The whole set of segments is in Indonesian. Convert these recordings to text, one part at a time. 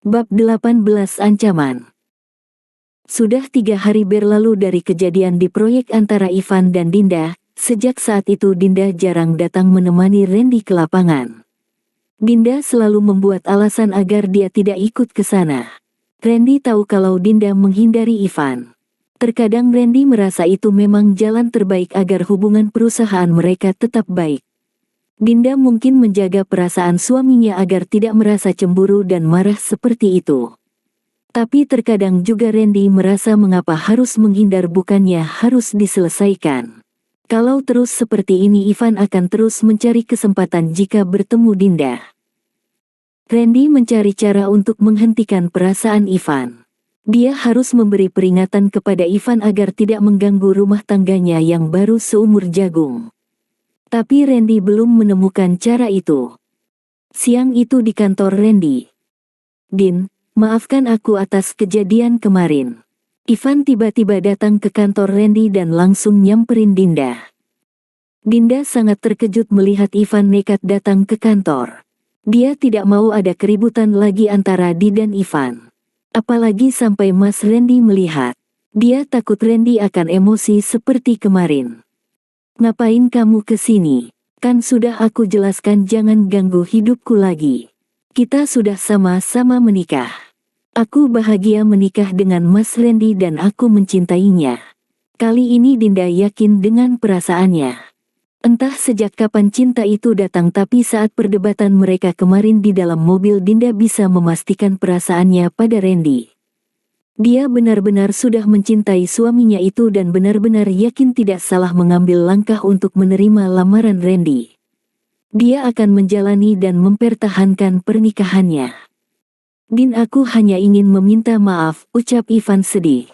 Bab 18 Ancaman. Sudah 3 hari berlalu dari kejadian di proyek antara Ivan dan Dinda. Sejak saat itu Dinda jarang datang menemani Randy ke lapangan. Dinda selalu membuat alasan agar dia tidak ikut ke sana. Randy tahu kalau Dinda menghindari Ivan. Terkadang Randy merasa itu memang jalan terbaik agar hubungan perusahaan mereka tetap baik. Dinda mungkin menjaga perasaan suaminya agar tidak merasa cemburu dan marah seperti itu. Tapi terkadang juga Randy merasa mengapa harus menghindar bukannya harus diselesaikan. Kalau terus seperti ini Ivan akan terus mencari kesempatan jika bertemu Dinda. Randy mencari cara untuk menghentikan perasaan Ivan. Dia harus memberi peringatan kepada Ivan agar tidak mengganggu rumah tangganya yang baru seumur jagung. Tapi Randy belum menemukan cara itu. Siang itu di kantor Randy. "Din, maafkan aku atas kejadian kemarin." Ivan tiba-tiba datang ke kantor Randy dan langsung nyamperin Dinda. Dinda sangat terkejut melihat Ivan nekat datang ke kantor. Dia tidak mau ada keributan lagi antara Dinda dan Ivan. Apalagi sampai Mas Randy melihat. Dia takut Randy akan emosi seperti kemarin. "Ngapain kamu ke sini? Kan sudah aku jelaskan jangan ganggu hidupku lagi. Kita sudah sama-sama menikah. Aku bahagia menikah dengan Mas Randy dan aku mencintainya." Kali ini Dinda yakin dengan perasaannya. Entah sejak kapan cinta itu datang tapi saat perdebatan mereka kemarin di dalam mobil Dinda bisa memastikan perasaannya pada Randy. Dia benar-benar sudah mencintai suaminya itu dan benar-benar yakin tidak salah mengambil langkah untuk menerima lamaran Randy. Dia akan menjalani dan mempertahankan pernikahannya. "Din, aku hanya ingin meminta maaf," ucap Ivan sedih.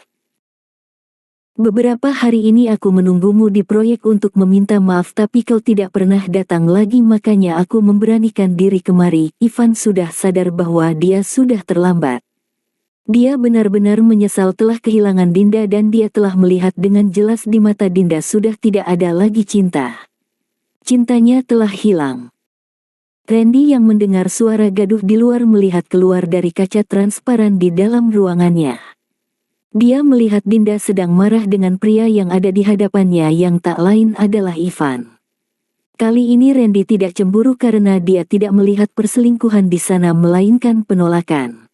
"Beberapa hari ini aku menunggumu di proyek untuk meminta maaf tapi kau tidak pernah datang lagi makanya aku memberanikan diri kemari." Ivan sudah sadar bahwa dia sudah terlambat. Dia benar-benar menyesal telah kehilangan Dinda dan dia telah melihat dengan jelas di mata Dinda sudah tidak ada lagi cinta. Cintanya telah hilang. Randy yang mendengar suara gaduh di luar melihat keluar dari kaca transparan di dalam ruangannya. Dia melihat Dinda sedang marah dengan pria yang ada di hadapannya yang tak lain adalah Ivan. Kali ini Randy tidak cemburu karena dia tidak melihat perselingkuhan di sana melainkan penolakan.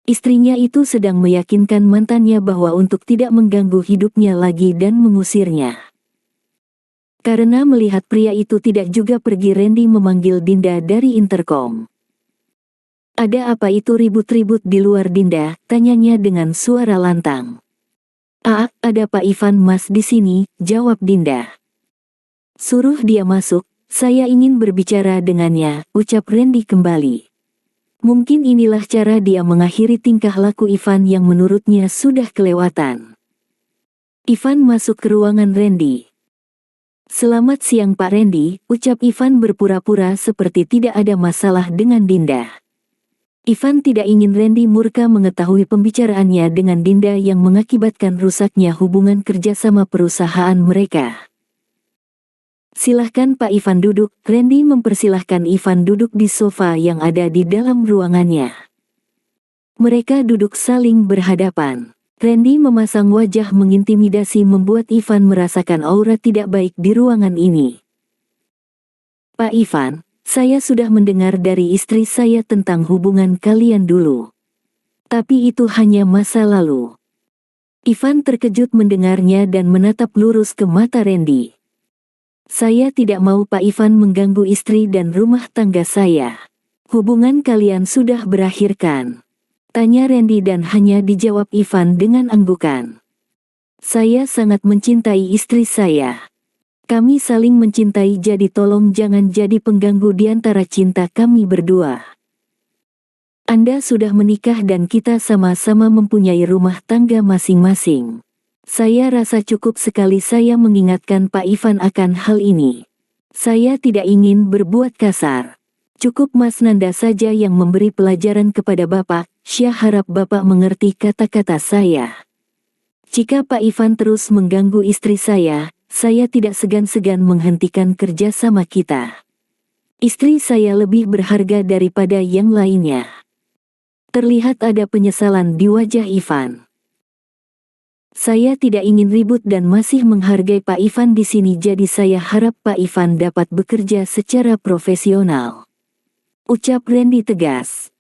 Istrinya itu sedang meyakinkan mantannya bahwa untuk tidak mengganggu hidupnya lagi dan mengusirnya. Karena melihat pria itu tidak juga pergi Randy memanggil Dinda dari intercom. "Ada apa itu ribut-ribut di luar Dinda?" tanyanya dengan suara lantang. Ada Pak Ivan Mas di sini," jawab Dinda. "Suruh dia masuk, saya ingin berbicara dengannya," ucap Randy kembali. Mungkin inilah cara dia mengakhiri tingkah laku Ivan yang menurutnya sudah kelewatan. Ivan masuk ke ruangan Randy. "Selamat siang Pak Randy," ucap Ivan berpura-pura seperti tidak ada masalah dengan Dinda. Ivan tidak ingin Randy murka mengetahui pembicaraannya dengan Dinda yang mengakibatkan rusaknya hubungan kerjasama perusahaan mereka. "Silahkan Pak Ivan duduk." Randy mempersilahkan Ivan duduk di sofa yang ada di dalam ruangannya. Mereka duduk saling berhadapan. Randy memasang wajah mengintimidasi membuat Ivan merasakan aura tidak baik di ruangan ini. "Pak Ivan, saya sudah mendengar dari istri saya tentang hubungan kalian dulu. Tapi itu hanya masa lalu." Ivan terkejut mendengarnya dan menatap lurus ke mata Randy. "Saya tidak mau Pak Ivan mengganggu istri dan rumah tangga saya. Hubungan kalian sudah berakhir kan?" tanya Randy dan hanya dijawab Ivan dengan anggukan. "Saya sangat mencintai istri saya. Kami saling mencintai jadi tolong jangan jadi pengganggu di antara cinta kami berdua. Anda sudah menikah dan kita sama-sama mempunyai rumah tangga masing-masing. Saya rasa cukup sekali saya mengingatkan Pak Ivan akan hal ini. Saya tidak ingin berbuat kasar. Cukup Mas Nanda saja yang memberi pelajaran kepada Bapak. Saya harap Bapak mengerti kata-kata saya. Jika Pak Ivan terus mengganggu istri saya tidak segan-segan menghentikan kerjasama kita. Istri saya lebih berharga daripada yang lainnya." Terlihat ada penyesalan di wajah Ivan. Saya tidak ingin ribut dan masih menghargai Pak Ivan di sini, jadi saya harap Pak Ivan dapat bekerja secara profesional, ucap Randy tegas.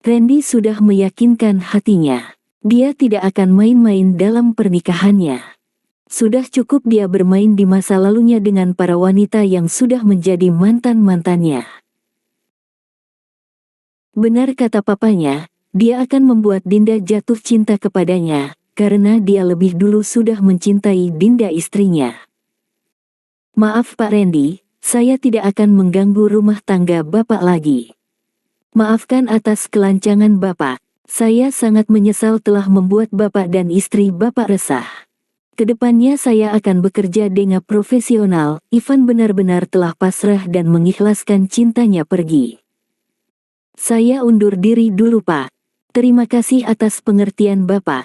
Randy sudah meyakinkan hatinya. Dia tidak akan main-main dalam pernikahannya. Sudah cukup dia bermain di masa lalunya dengan para wanita yang sudah menjadi mantan-mantannya. Benar kata papanya, dia akan membuat Dinda jatuh cinta kepadanya, karena dia lebih dulu sudah mencintai Dinda istrinya. Maaf Pak Randy, saya tidak akan mengganggu rumah tangga Bapak lagi. Maafkan atas kelancangan Bapak. Saya sangat menyesal telah membuat Bapak dan istri Bapak resah. Kedepannya saya akan bekerja dengan profesional. Ivan benar-benar telah pasrah dan mengikhlaskan cintanya pergi. Saya undur diri dulu Pak. Terima kasih atas pengertian Bapak.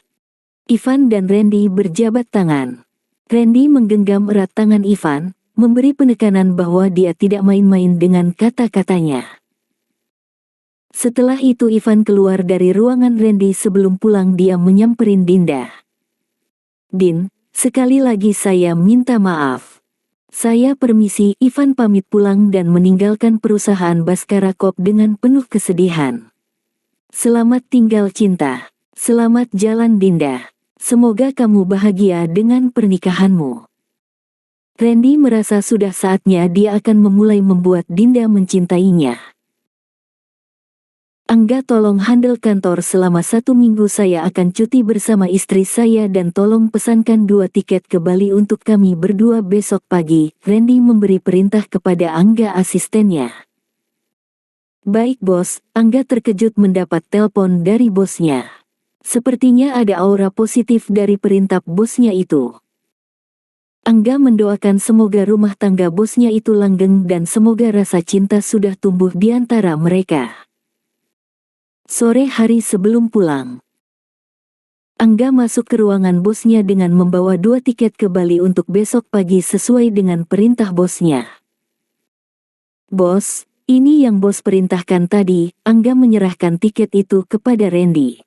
Ivan dan Randy berjabat tangan. Randy menggenggam erat tangan Ivan, memberi penekanan bahwa dia tidak main-main dengan kata-katanya. Setelah itu Ivan keluar dari ruangan Randy. Sebelum pulang dia menyamperin Dinda. Din, sekali lagi saya minta maaf. Saya permisi. Ivan pamit pulang dan meninggalkan perusahaan Baskara Corp dengan penuh kesedihan. Selamat tinggal cinta. Selamat jalan Dinda. Semoga kamu bahagia dengan pernikahanmu. Randy merasa sudah saatnya dia akan memulai membuat Dinda mencintainya. Angga, tolong handle kantor selama 1 minggu, saya akan cuti bersama istri saya dan tolong pesankan 2 tiket ke Bali untuk kami berdua besok pagi. Randy memberi perintah kepada Angga asistennya. Baik bos. Angga terkejut mendapat telepon dari bosnya. Sepertinya ada aura positif dari perintah bosnya itu. Angga mendoakan semoga rumah tangga bosnya itu langgeng dan semoga rasa cinta sudah tumbuh di antara mereka. Sore hari sebelum pulang, Angga masuk ke ruangan bosnya dengan membawa 2 tiket ke Bali untuk besok pagi sesuai dengan perintah bosnya. Bos, ini yang bos perintahkan tadi. Angga menyerahkan tiket itu kepada Randy.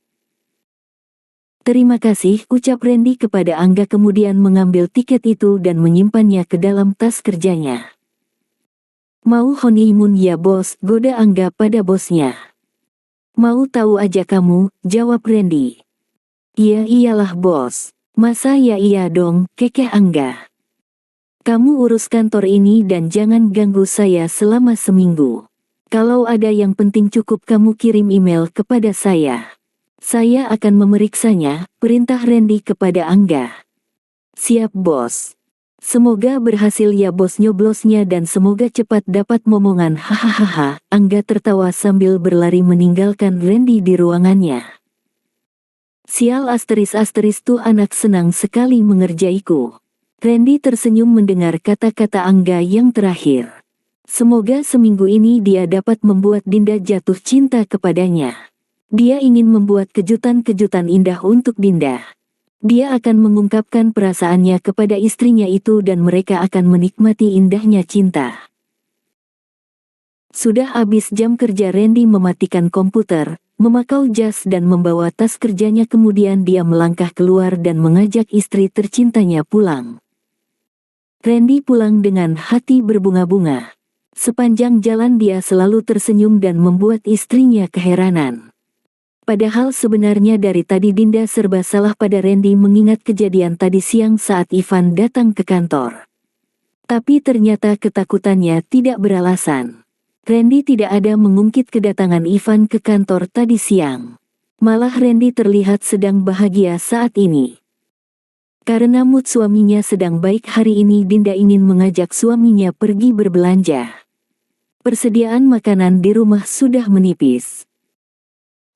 Terima kasih, ucap Randy kepada Angga kemudian mengambil tiket itu dan menyimpannya ke dalam tas kerjanya. Mau honeymoon ya bos, goda Angga pada bosnya. Mau tahu aja kamu, jawab Randy. Iya iyalah bos. Masa ya iya dong, kekeh Angga. Kamu urus kantor ini dan jangan ganggu saya selama seminggu. Kalau ada yang penting cukup kamu kirim email kepada saya. Saya akan memeriksanya, perintah Randy kepada Angga. Siap bos. Semoga berhasil ya bos, nyoblosnya, dan semoga cepat dapat momongan. Hahaha. Angga tertawa sambil berlari meninggalkan Randy di ruangannya. Sial, asteris tuh anak senang sekali mengerjaiku. Randy tersenyum mendengar kata-kata Angga yang terakhir. Semoga seminggu ini dia dapat membuat Dinda jatuh cinta kepadanya. Dia ingin membuat kejutan-kejutan indah untuk Dinda. Dia akan mengungkapkan perasaannya kepada istrinya itu dan mereka akan menikmati indahnya cinta. Sudah habis jam kerja, Randy mematikan komputer, memakai jas dan membawa tas kerjanya, kemudian dia melangkah keluar dan mengajak istri tercintanya pulang. Randy pulang dengan hati berbunga-bunga. Sepanjang jalan dia selalu tersenyum dan membuat istrinya keheranan. Padahal sebenarnya dari tadi Dinda serba salah pada Randy mengingat kejadian tadi siang saat Ivan datang ke kantor. Tapi ternyata ketakutannya tidak beralasan. Randy tidak ada mengungkit kedatangan Ivan ke kantor tadi siang. Malah Randy terlihat sedang bahagia saat ini. Karena mood suaminya sedang baik hari ini, Dinda ingin mengajak suaminya pergi berbelanja. Persediaan makanan di rumah sudah menipis.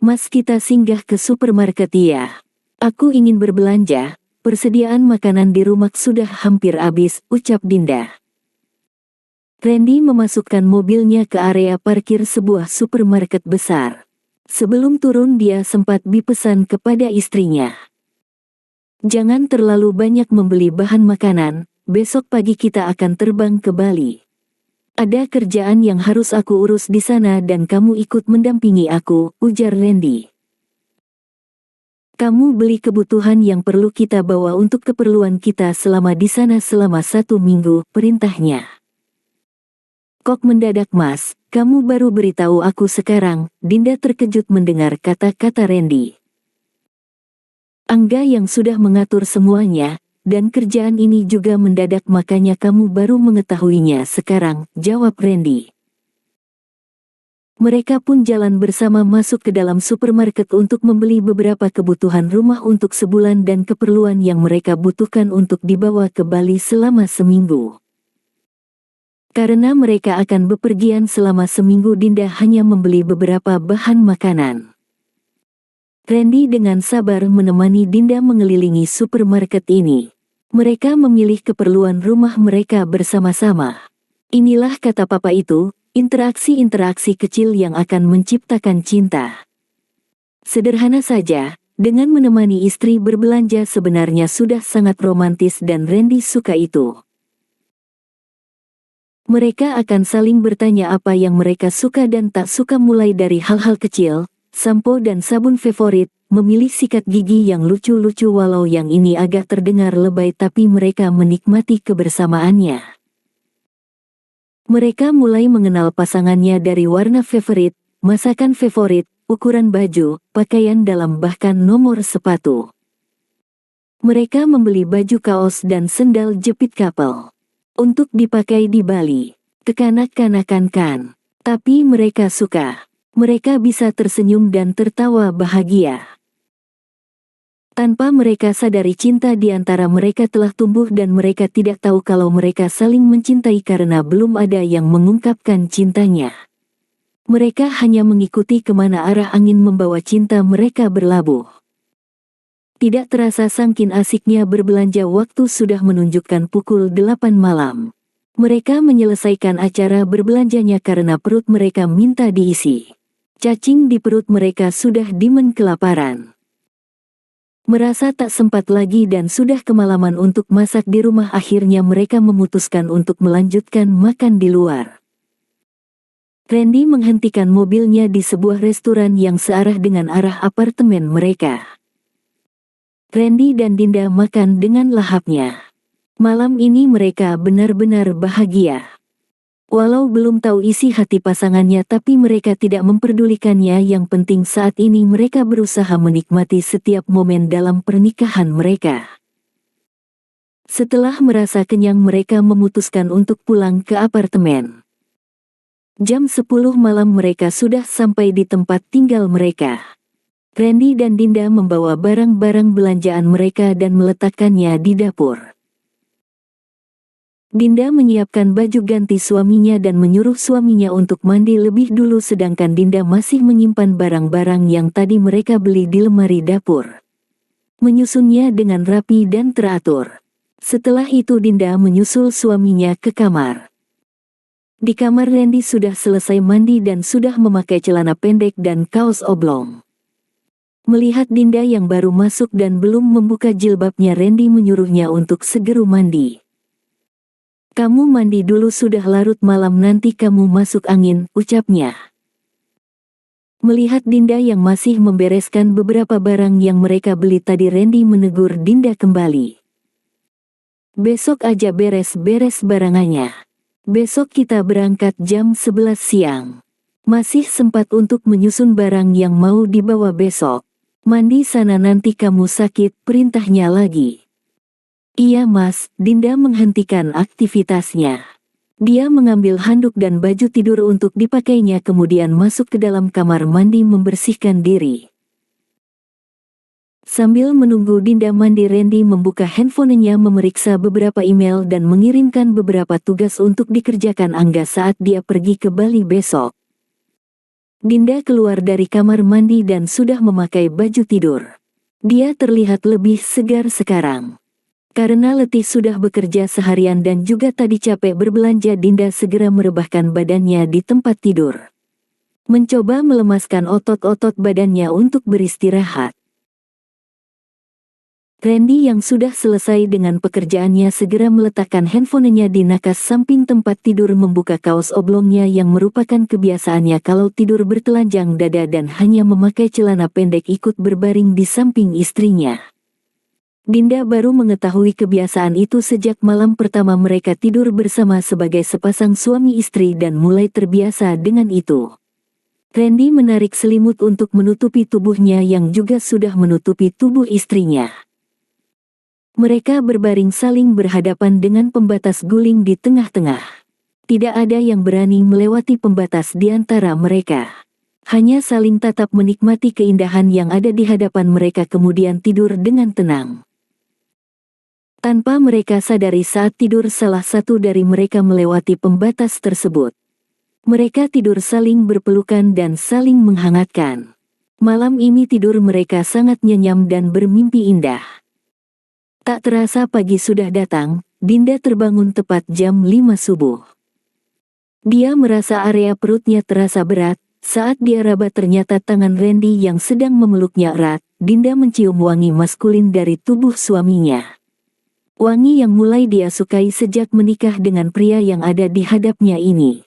Mas, kita singgah ke supermarket ya. Aku ingin berbelanja, persediaan makanan di rumah sudah hampir habis, ucap Dinda. Randy memasukkan mobilnya ke area parkir sebuah supermarket besar. Sebelum turun dia sempat berpesan kepada istrinya. Jangan terlalu banyak membeli bahan makanan, besok pagi kita akan terbang ke Bali. Ada kerjaan yang harus aku urus di sana dan kamu ikut mendampingi aku, ujar Randy. Kamu beli kebutuhan yang perlu kita bawa untuk keperluan kita selama di sana selama 1 minggu, perintahnya. Kok mendadak Mas, kamu baru beritahu aku sekarang, Dinda terkejut mendengar kata-kata Randy. Angga yang sudah mengatur semuanya, dan kerjaan ini juga mendadak makanya kamu baru mengetahuinya sekarang, jawab Randy. Mereka pun jalan bersama masuk ke dalam supermarket untuk membeli beberapa kebutuhan rumah untuk sebulan dan keperluan yang mereka butuhkan untuk dibawa ke Bali selama seminggu. Karena mereka akan bepergian selama seminggu, Dinda hanya membeli beberapa bahan makanan. Randy dengan sabar menemani Dinda mengelilingi supermarket ini. Mereka memilih keperluan rumah mereka bersama-sama. Inilah kata papa itu, interaksi-interaksi kecil yang akan menciptakan cinta. Sederhana saja, dengan menemani istri berbelanja sebenarnya sudah sangat romantis dan Randy suka itu. Mereka akan saling bertanya apa yang mereka suka dan tak suka mulai dari hal-hal kecil, sampo dan sabun favorit, memilih sikat gigi yang lucu-lucu walau yang ini agak terdengar lebay tapi mereka menikmati kebersamaannya. Mereka mulai mengenal pasangannya dari warna favorit, masakan favorit, ukuran baju, pakaian dalam bahkan nomor sepatu. Mereka membeli baju kaos dan sendal jepit couple untuk dipakai di Bali. Kekanak-kanakan kan. Tapi mereka suka. Mereka bisa tersenyum dan tertawa bahagia. Tanpa mereka sadari cinta di antara mereka telah tumbuh dan mereka tidak tahu kalau mereka saling mencintai karena belum ada yang mengungkapkan cintanya. Mereka hanya mengikuti kemana arah angin membawa cinta mereka berlabuh. Tidak terasa saking asiknya berbelanja waktu sudah menunjukkan pukul 8 malam. Mereka menyelesaikan acara berbelanjanya karena perut mereka minta diisi. Cacing di perut mereka sudah dimen kelaparan. Merasa tak sempat lagi dan sudah kemalaman untuk masak di rumah, akhirnya mereka memutuskan untuk melanjutkan makan di luar. Randy menghentikan mobilnya di sebuah restoran yang searah dengan arah apartemen mereka. Randy dan Dinda makan dengan lahapnya. Malam ini mereka benar-benar bahagia. Walau belum tahu isi hati pasangannya tapi mereka tidak memperdulikannya, yang penting saat ini mereka berusaha menikmati setiap momen dalam pernikahan mereka. Setelah merasa kenyang mereka memutuskan untuk pulang ke apartemen. Jam 10 malam mereka sudah sampai di tempat tinggal mereka. Randy dan Dinda membawa barang-barang belanjaan mereka dan meletakkannya di dapur. Dinda menyiapkan baju ganti suaminya dan menyuruh suaminya untuk mandi lebih dulu sedangkan Dinda masih menyimpan barang-barang yang tadi mereka beli di lemari dapur. Menyusunnya dengan rapi dan teratur. Setelah itu Dinda menyusul suaminya ke kamar. Di kamar Randy sudah selesai mandi dan sudah memakai celana pendek dan kaos oblong. Melihat Dinda yang baru masuk dan belum membuka jilbabnya, Randy menyuruhnya untuk segera mandi. Kamu mandi dulu, sudah larut malam nanti kamu masuk angin, ucapnya. Melihat Dinda yang masih membereskan beberapa barang yang mereka beli tadi, Randy menegur Dinda kembali. Besok aja beres-beres barangannya. Besok kita berangkat jam 11 siang. Masih sempat untuk menyusun barang yang mau dibawa besok. Mandi sana nanti kamu sakit, perintahnya lagi. Iya Mas, Dinda menghentikan aktivitasnya. Dia mengambil handuk dan baju tidur untuk dipakainya kemudian masuk ke dalam kamar mandi membersihkan diri. Sambil menunggu Dinda mandi, Randy membuka handphonenya memeriksa beberapa email dan mengirimkan beberapa tugas untuk dikerjakan Angga saat dia pergi ke Bali besok. Dinda keluar dari kamar mandi dan sudah memakai baju tidur. Dia terlihat lebih segar sekarang. Karena letih sudah bekerja seharian dan juga tadi capek berbelanja, Dinda segera merebahkan badannya di tempat tidur. Mencoba melemaskan otot-otot badannya untuk beristirahat. Randy yang sudah selesai dengan pekerjaannya segera meletakkan handphonenya di nakas samping tempat tidur, membuka kaos oblongnya yang merupakan kebiasaannya kalau tidur bertelanjang dada dan hanya memakai celana pendek, ikut berbaring di samping istrinya. Dinda baru mengetahui kebiasaan itu sejak malam pertama mereka tidur bersama sebagai sepasang suami istri dan mulai terbiasa dengan itu. Randy menarik selimut untuk menutupi tubuhnya yang juga sudah menutupi tubuh istrinya. Mereka berbaring saling berhadapan dengan pembatas guling di tengah-tengah. Tidak ada yang berani melewati pembatas di antara mereka. Hanya saling tatap menikmati keindahan yang ada di hadapan mereka, kemudian tidur dengan tenang. Tanpa mereka sadari, saat tidur salah satu dari mereka melewati pembatas tersebut. Mereka tidur saling berpelukan dan saling menghangatkan. Malam ini tidur mereka sangat nyenyak dan bermimpi indah. Tak terasa pagi sudah datang. Dinda terbangun tepat jam 5 subuh. Dia merasa area perutnya terasa berat. Saat dia raba, ternyata tangan Randy yang sedang memeluknya erat. Dinda mencium wangi maskulin dari tubuh suaminya. Wangi yang mulai dia sukai sejak menikah dengan pria yang ada di hadapnya ini.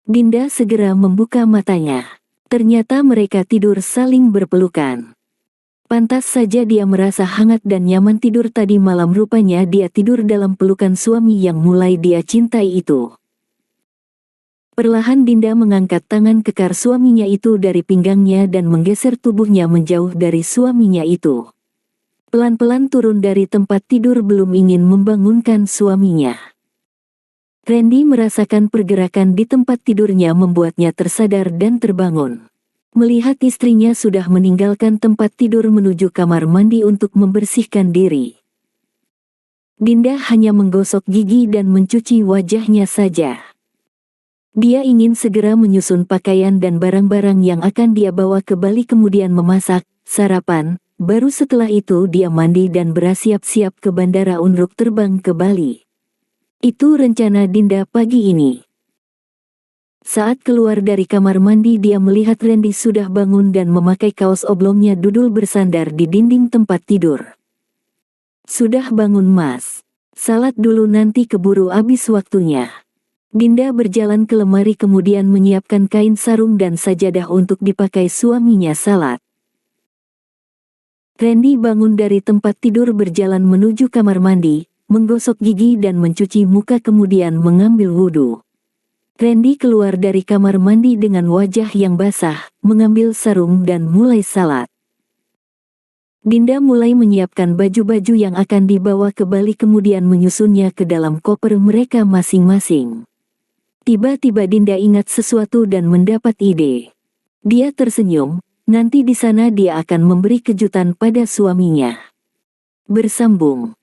Dinda segera membuka matanya. Ternyata mereka tidur saling berpelukan. Pantas saja dia merasa hangat dan nyaman tidur tadi malam, rupanya dia tidur dalam pelukan suami yang mulai dia cintai itu. Perlahan Dinda mengangkat tangan kekar suaminya itu dari pinggangnya dan menggeser tubuhnya menjauh dari suaminya itu. Pelan-pelan turun dari tempat tidur, belum ingin membangunkan suaminya. Randy merasakan pergerakan di tempat tidurnya membuatnya tersadar dan terbangun. Melihat istrinya sudah meninggalkan tempat tidur menuju kamar mandi untuk membersihkan diri. Dinda hanya menggosok gigi dan mencuci wajahnya saja. Dia ingin segera menyusun pakaian dan barang-barang yang akan dia bawa ke Bali, kemudian memasak, sarapan, baru setelah itu dia mandi dan bersiap-siap ke Bandara untuk terbang ke Bali. Itu rencana Dinda pagi ini. Saat keluar dari kamar mandi, dia melihat Randy sudah bangun dan memakai kaos oblongnya duduk bersandar di dinding tempat tidur. Sudah bangun, Mas? Salat dulu, nanti keburu habis waktunya. Dinda berjalan ke lemari kemudian menyiapkan kain sarung dan sajadah untuk dipakai suaminya salat. Randy bangun dari tempat tidur, berjalan menuju kamar mandi, menggosok gigi dan mencuci muka kemudian mengambil wudhu. Randy keluar dari kamar mandi dengan wajah yang basah, mengambil sarung dan mulai salat. Dinda mulai menyiapkan baju-baju yang akan dibawa ke Bali kemudian menyusunnya ke dalam koper mereka masing-masing. Tiba-tiba Dinda ingat sesuatu dan mendapat ide. Dia tersenyum, nanti di sana dia akan memberi kejutan pada suaminya. Bersambung.